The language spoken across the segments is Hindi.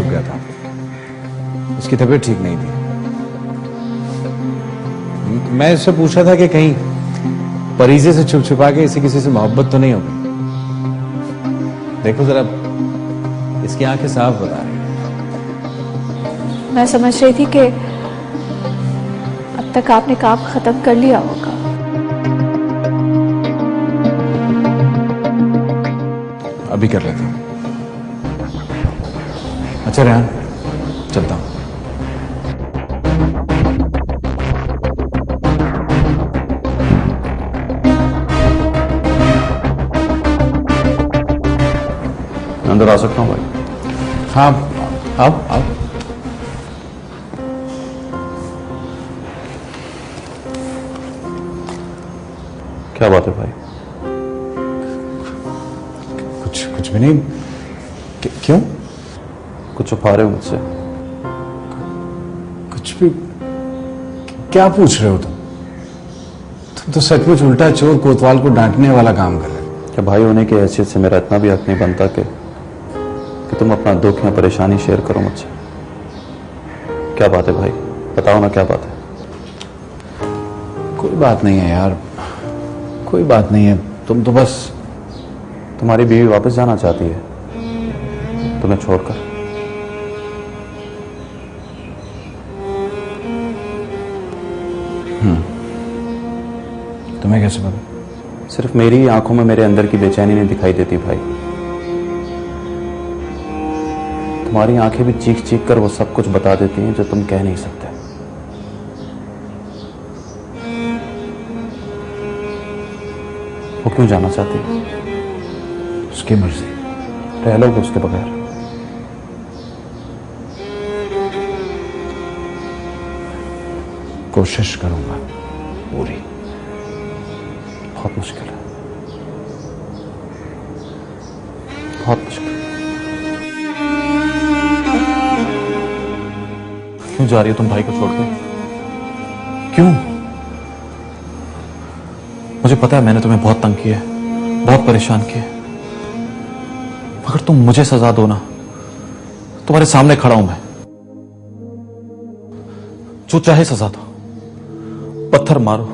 छुप गया था। उसकी तबीयत ठीक नहीं थी। मैं इससे पूछा था कि कहीं परीजे से छुप छुपा के इसे किसी से मोहब्बत तो नहीं हो गई। देखो जरा, इसकी आंखें साफ बता रही हैं। मैं समझ रही थी कि अब तक आपने काम खत्म कर लिया होगा। अभी कर लेता हूं। अच्छा रेहान, चलता हूं। अंदर आ सकता हूं भाई? हाँ, आओ आओ। क्या बात है भाई? कुछ भी नहीं। क्यों? कुछ छुपा रहे हो मुझसे? कुछ भी? क्या पूछ रहे हो तुम? तुम तो सचमुच उल्टा चोर कोतवाल को डांटने वाला काम कर रहे हो। क्या भाई होने की हैसियत से मेरा इतना भी हक नहीं बनता कि तुम अपना दुख या परेशानी शेयर करो मुझसे? क्या बात है भाई, बताओ ना, क्या बात है? कोई बात नहीं है यार, कोई बात नहीं है। तुम तो बस... तुम्हारी बीवी वापस जाना चाहती है तुम्हें छोड़कर। तुम्हें कैसे पता? सिर्फ मेरी ही आंखों में मेरे अंदर की बेचैनी नहीं दिखाई देती भाई। तुम्हारी आंखें भी चीख चीख कर वो सब कुछ बता देती हैं जो तुम कह नहीं सकते। वो क्यों जाना चाहती है? उसकी मर्जी। रह लोगे उसके बगैर? कोशिश करूंगा पूरी। बहुत मुश्किल है, बहुत मुश्किल। क्यों जा रही हो तुम भाई को छोड़ के? क्यों? मुझे पता है मैंने तुम्हें बहुत तंग किया है, बहुत परेशान किया है, मगर तुम मुझे सजा दो ना। तुम्हारे सामने खड़ा हूं मैं, जो चाहे सजा दो, पत्थर मारो,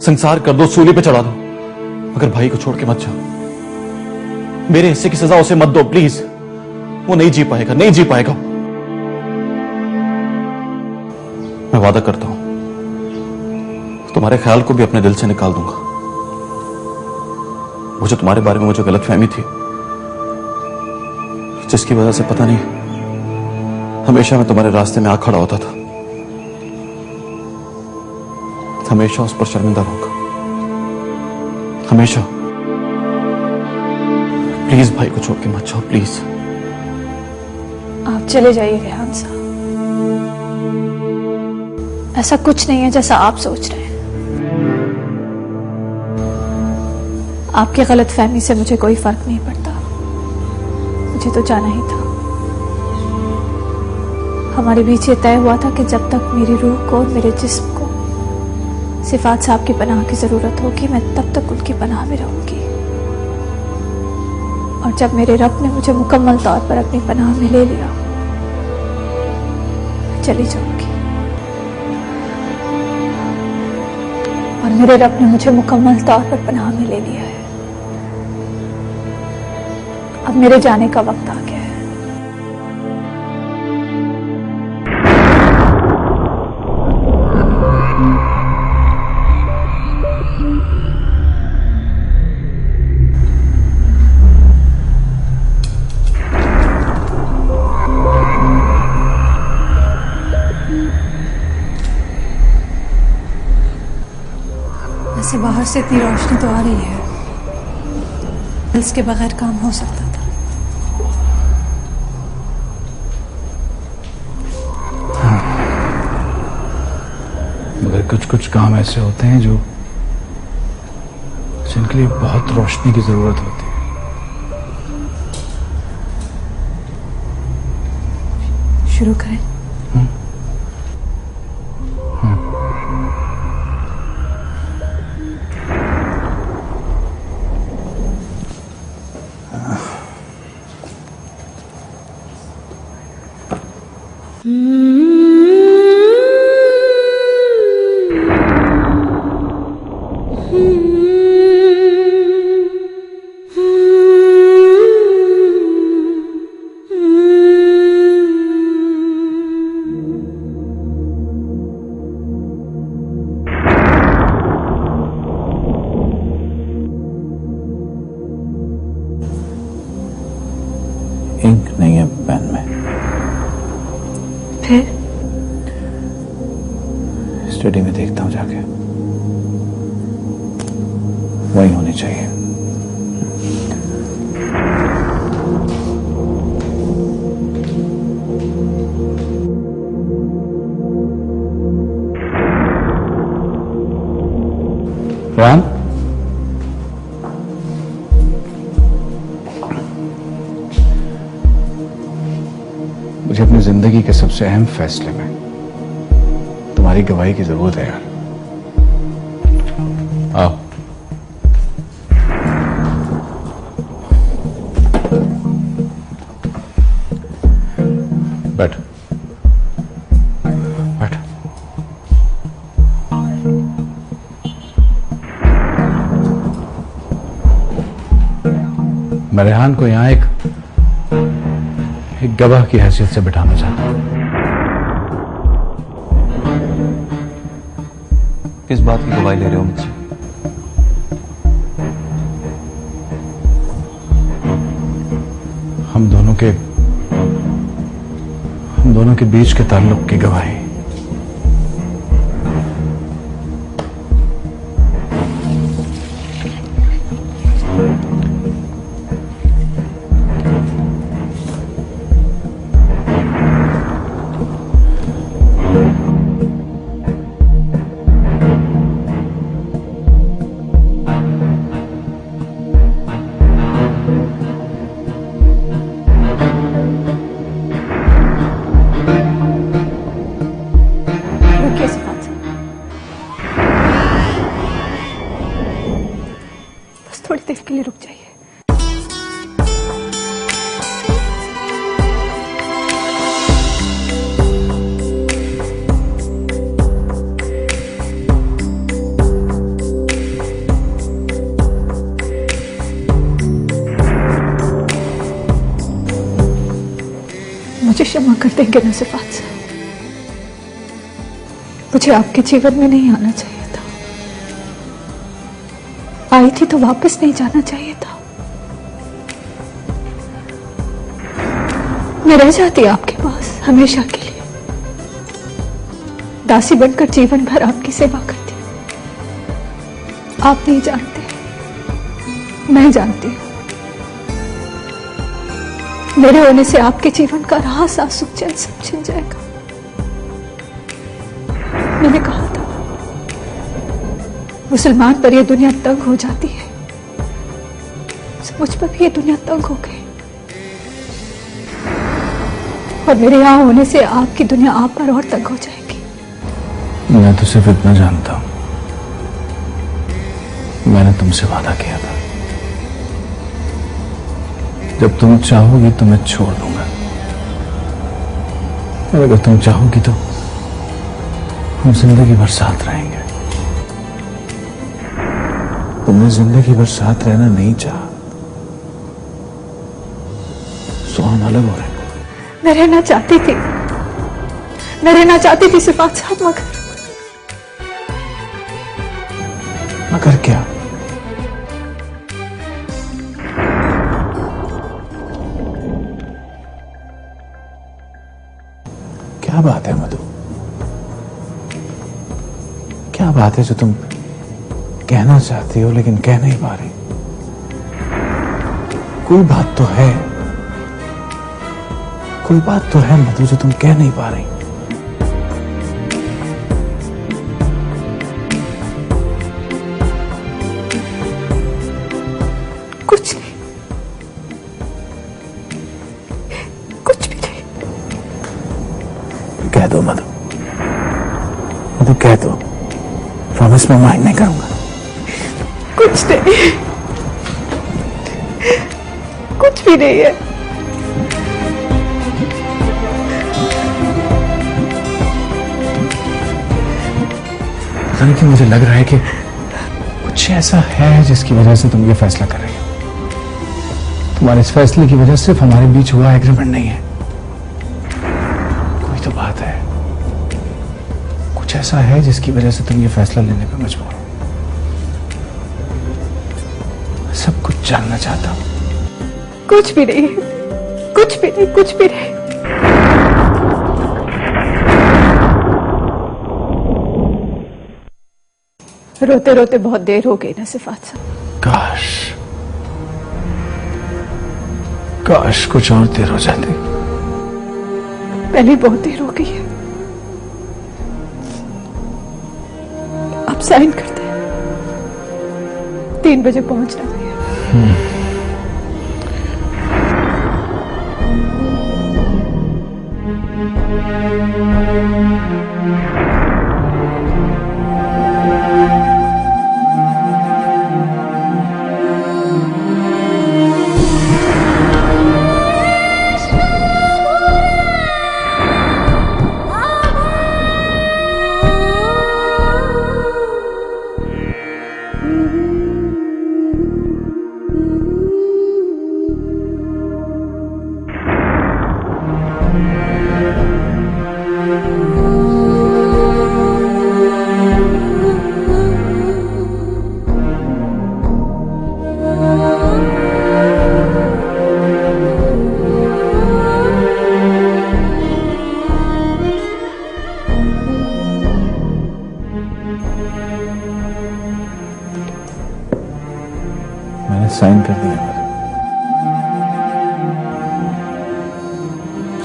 संसार कर दो, सूली पे चढ़ा दो, मगर भाई को छोड़ के मत जाओ। मेरे हिस्से की सजा उसे मत दो प्लीज। वो नहीं जी पाएगा, नहीं जी पाएगा। मैं वादा करता हूं तुम्हारे ख्याल को भी अपने दिल से निकाल दूंगा। मुझे तुम्हारे बारे में मुझे गलतफहमी थी, जिसकी वजह से पता नहीं हमेशा मैं तुम्हारे रास्ते में आ खड़ा होता था। हमेशा उस पर शर्मिंदा रहूंगा, हमेशा। प्लीज भाई को छोड़ के मत जाओ, प्लीज। आप चले जाइए रेहान साहब। ऐसा कुछ नहीं है जैसा आप सोच रहे हैं। आपकी गलतफहमी से मुझे कोई फर्क नहीं पड़ता। मुझे तो जाना ही था। हमारे बीच ये तय हुआ था कि जब तक मेरी रूह को और मेरे जिस्म को सिफात साहब की पनाह की जरूरत होगी, मैं तब तक उनकी पनाह में रहूंगी। और जब मेरे रब ने मुझे मुकम्मल तौर पर अपनी पनाह में ले लिया, चली जाऊंगी। और मेरे रब ने मुझे मुकम्मल तौर पर पनाह में ले लिया है। अब मेरे जाने का वक्त आ गया है। वैसे बाहर से इतनी रोशनी तो आ रही है, इसके बगैर काम हो सकता था। हाँ। मगर कुछ कुछ काम ऐसे होते हैं जो जिनके लिए बहुत रोशनी की जरूरत होती है। शुरू करें? इंक नहीं है पेन में। फिर स्टडी में देखता हूं जाके, वही होनी चाहिए। राम, मुझे अपनी जिंदगी के सबसे अहम फैसले में तुम्हारी गवाही की जरूरत है यार। आओ। बैठ बैठ। मैं रेहान को यहां एक गवाह की हैसियत से बिठाना चाहता हूं। किस बात की गवाही ले रहे हो मुझसे? हम दोनों के बीच के ताल्लुक की गवाही। रुकिए सिफात साहब, बस थोड़ी देर के लिए रुक जाइए। मुझे क्षमा कर देंगे ना सिफात साहब, मुझे आपके जीवन में नहीं आना चाहिए था। आई थी तो वापस नहीं जाना चाहिए था। मैं रह जाती आपके पास हमेशा के लिए, दासी बनकर जीवन भर आपकी सेवा करती। आप नहीं जानते, मैं जानती हूं। मेरे होने से आपके जीवन का राह सा सुख चैन सब छिन जाएगा। मैंने कहा था मुसलमान पर यह दुनिया तंग हो जाती है, मुझ पर भी यह दुनिया तंग हो गई, और मेरे यहां होने से आपकी दुनिया आप पर और तंग हो जाएगी। मैं तो सिर्फ इतना जानता हूं, मैंने तुमसे वादा किया था, जब तुम चाहोगी तो मैं छोड़ दूंगा, और अगर तुम चाहोगी तो हम जिंदगी भर साथ रहेंगे। तुमने जिंदगी भर साथ रहना नहीं चाहा, सो हम अलग हो रहे हैं। मैं रहना चाहती थी, मैं रहना चाहती थी सिफात साहब, मगर क्या? क्या बात है मधु, क्या बात है जो तुम कहना चाहती हो लेकिन कह नहीं पा रही? कोई बात तो है, कोई बात तो है मधु जो तुम कह नहीं पा रही। कुछ नहीं, कुछ भी नहीं। कह दो मधु, मधु कह दो, प्रॉमिस मैं माइंड नहीं करूंगा। कुछ नहीं, कुछ भी नहीं है। पता नहीं क्यों मुझे लग रहा है कि कुछ ऐसा है जिसकी वजह से तुम ये फैसला कर रही हो। तुम्हारे इस फैसले की वजह सिर्फ हमारे बीच हुआ एग्रीमेंट नहीं है, कोई तो बात है। कुछ ऐसा है जिसकी वजह से तुम ये फैसला लेने पर मजबूर हो। सब कुछ जानना चाहता हूं। कुछ भी नहीं, कुछ भी नहीं, कुछ भी नहीं। रोते रोते बहुत देर हो गई ना सिफात साहब। काश कुछ और देर हो जाती। पहले बहुत देर हो गई है। आप साइन करते हैं, 3 बजे पहुंचना है। मैंने साइन कर दिया,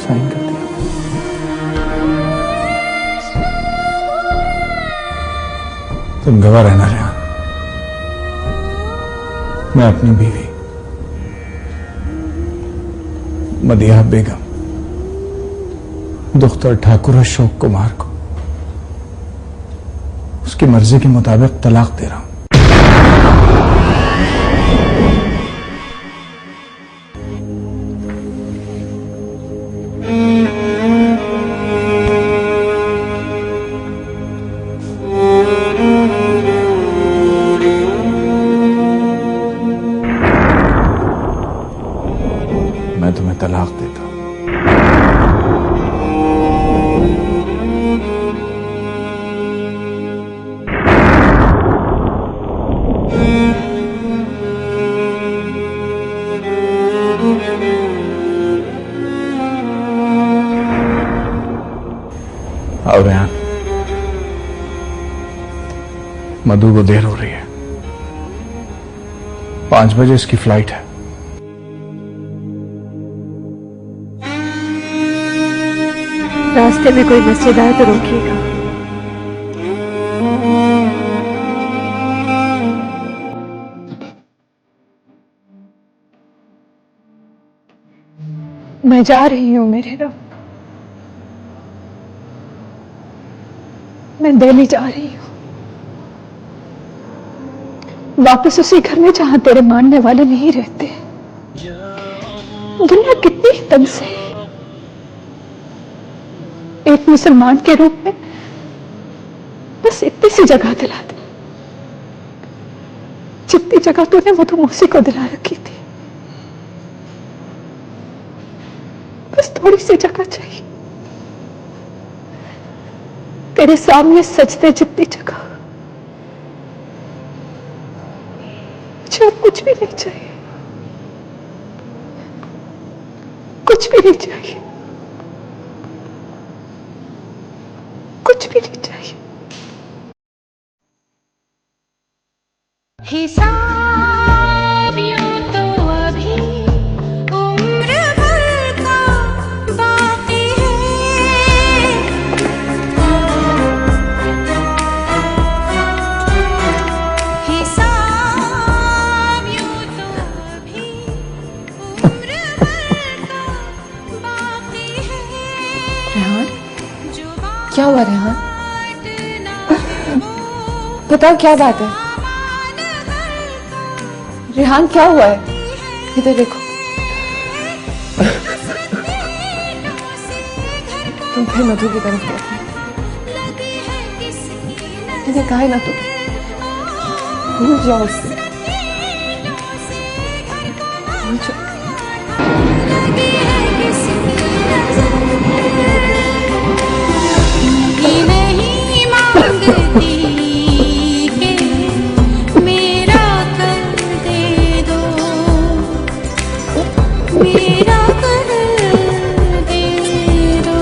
साइन कर दिया। तुम गवाह रहना रेहान। मैं अपनी बीवी मदिहा बेगम दुख्तर ठाकुर अशोक कुमार को उसकी मर्जी के मुताबिक तलाक दे रहा हूं। मैं तुम्हें तलाक देता हूं। और रेहान, मधु को देर हो रही है, 5 बजे इसकी फ्लाइट है। रास्ते में कोई मस्जिद आए तो रोकिएगा। मैं जा रही हूं मेरे रब, मैं दिल्ली जा रही हूं, वापस उसी घर में जहां तेरे मानने वाले नहीं रहते। दुनिया कितनी तंग से एक मुसलमान के रूप में बस इतनी सी जगह दिला दे, जितनी जगह तूने मधु मौसी को दिला रखी थी। बस थोड़ी सी जगह चाहिए, तेरे सामने सजदे जितनी जगह। मुझे और कुछ भी नहीं चाहिए, कुछ भी नहीं चाहिए, कुछ भी नहीं चाहिए। हिसाब यूं तो अभी उम्र भर का बाकी है, हिसाब यूं तो अभी उम्र भर का बाकी है। रेहान, क्या हुआ रेहान? बताओ क्या बात है? रेहान क्या हुआ है? इधर देखो। तुम फिर मधु की तरफ देखो। मैंने कहा है ना तो भूल जाओ उससे, भूल जाओ। नहीं मांगती कि मेरा कर दे दो, मेरा कर दे दो।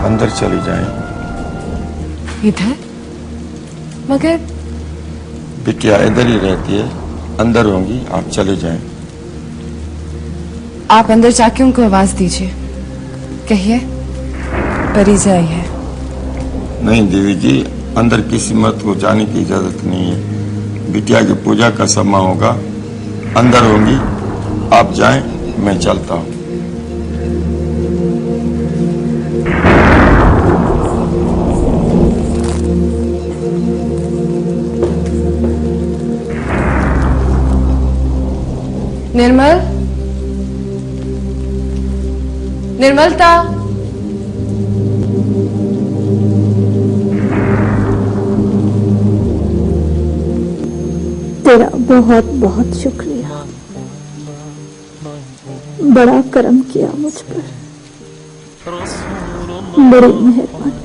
अंदर चली जाएं। इधर? मगर बिटिया इधर ही रहती है, अंदर होंगी, आप चले जाएं। आप अंदर जाके उनको आवाज दीजिए, कहिए परीजा आई है। नहीं देवी जी, अंदर किसी मर्द को जाने की इजाजत नहीं है। बिटिया की पूजा का समय होगा, अंदर होंगी, आप जाएं, मैं चलता हूं। निर्मल, निर्मलता, तेरा बहुत बहुत शुक्रिया, बड़ा करम किया मुझ पर, बड़ी मेहरबानी।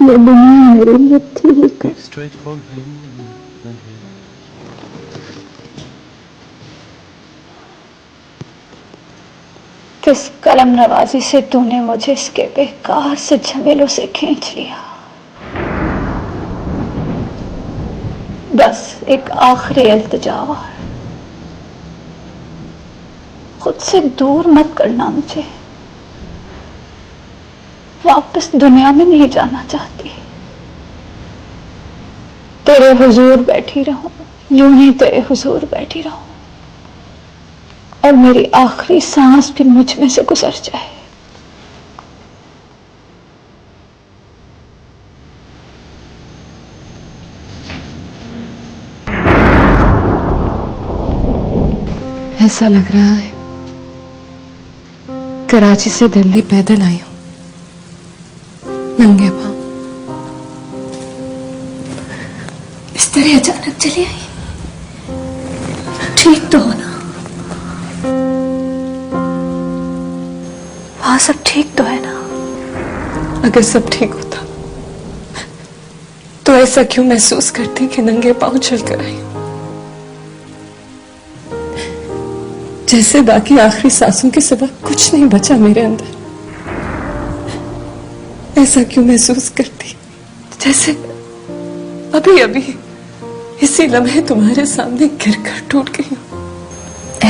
ये दुनिया मेरे लिए थी ही कर। किस कलम नवाजी से तूने मुझे इसके बेकार से झमेलों से खींच लिया। बस एक आखिरी इल्तिजा, खुद से दूर मत करना मुझे। वापस दुनिया में नहीं जाना चाहती। तेरे हुजूर बैठी रहूं, यूं ही तेरे हुजूर बैठी रहूं, और मेरी आखिरी सांस भी मुझ में से गुजर जाए। ऐसा लग रहा है कराची से दिल्ली पैदल आई हूं, नंगे पांव। इस तरह अचानक चली आई? ठीक तो हो ना? वहां सब ठीक तो है ना? अगर सब ठीक होता तो ऐसा क्यों महसूस करती कि नंगे पांव चलकर आई हूं? जैसे बाकी आखिरी सांसों के सिवा कुछ नहीं बचा मेरे अंदर। ऐसा क्यों महसूस करती जैसे अभी अभी इसी लम्हे तुम्हारे सामने गिरकर टूट गई हूं।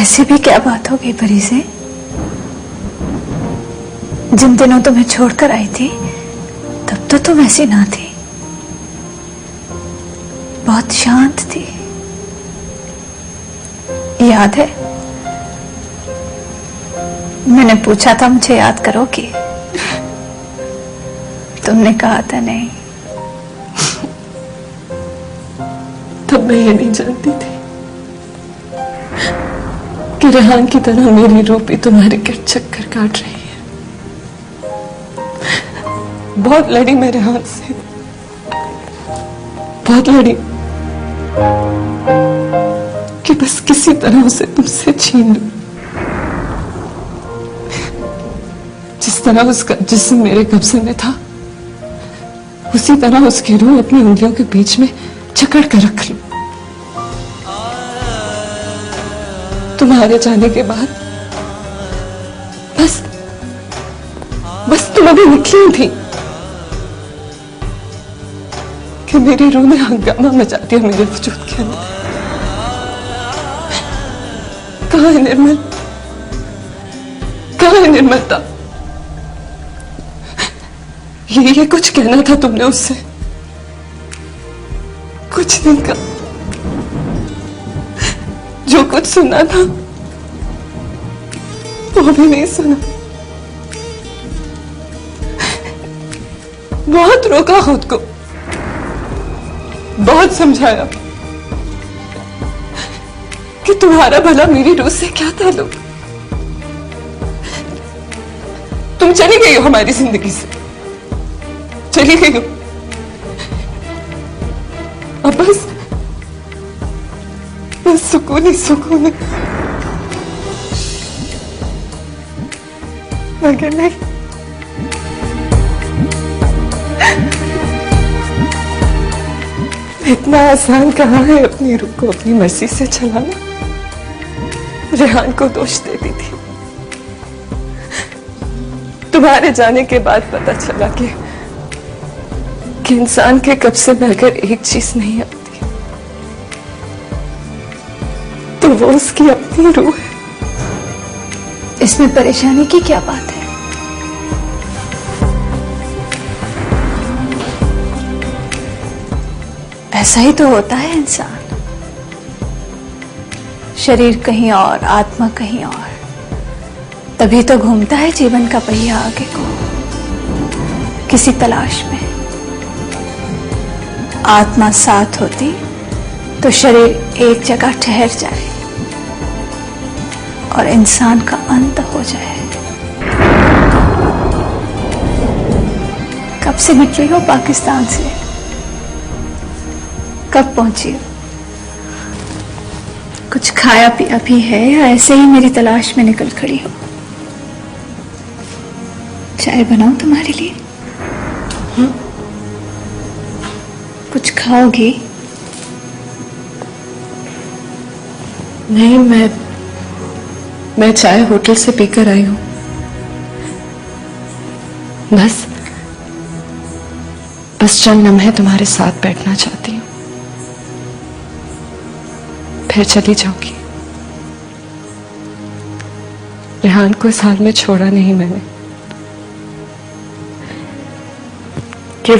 ऐसी भी क्या बात हो गई परी से? जिन दिनों तुम्हें छोड़कर आई थी तब तो तुम ऐसी ना थी, बहुत शांत थी। याद है मैंने पूछा था मुझे याद करोगी? तुमने कहा था नहीं। तब मैं ये नहीं जानती थी कि रेहान की तरह मेरी रूह भी तुम्हारे गिर्द चक्कर काट रही है। बहुत लड़ी मैं रेहान से, बहुत लड़ी कि बस किसी तरह उसे तुमसे छीन लूं। जिस तरह उसका जिस्म मेरे कब्जे में था, उसी तरह उसकी रूह अपनी उंगलियों के बीच में जकड़ कर रख लूं। तुम्हारे जाने के बाद बस तुम अभी निकली थी कि मेरी रूह ने हंगामा मचा दिया मेरे वजूद के अंदर। कहाँ है निर्मल? कहाँ है निर्मलता? ये कुछ कहना था तुमने उससे? कुछ नहीं कहा। जो कुछ सुना था वो भी नहीं सुना। बहुत रोका खुद को, बहुत समझाया कि तुम्हारा भला मेरी रूह से क्या ताल्लुक। तुम चली गई हो हमारी जिंदगी से, चली गई हो। अब बस सुकून ही सुकून है। मगर नहीं, इतना आसान कहाँ है अपनी रूह को अपनी मर्जी से चलाना। रेहान को दोष देती थी। तुम्हारे जाने के बाद पता चला कि इंसान के कब्ज से बहकर एक चीज नहीं आती, तो वो उसकी अपनी रूह है। इसमें परेशानी की क्या बात है? ऐसा ही तो होता है इंसान, शरीर कहीं और आत्मा कहीं और, तभी तो घूमता है जीवन का पहिया आगे को किसी तलाश में। आत्मा साथ होती तो शरीर एक जगह ठहर जाए और इंसान का अंत हो जाए। कब से निकली हो पाकिस्तान से? कब पहुंची हो? कुछ खाया पिया भी है या ऐसे ही मेरी तलाश में निकल खड़ी हो? चाय बनाऊं तुम्हारे लिए? कुछ खाओगी? नहीं, मैं चाय होटल से पीकर आई हूं। बस चंद लम्हे तुम्हारे साथ बैठना चाहती हूँ, फिर चली जाऊंगी। रेहान को इस हाल में छोड़ा नहीं मैंने।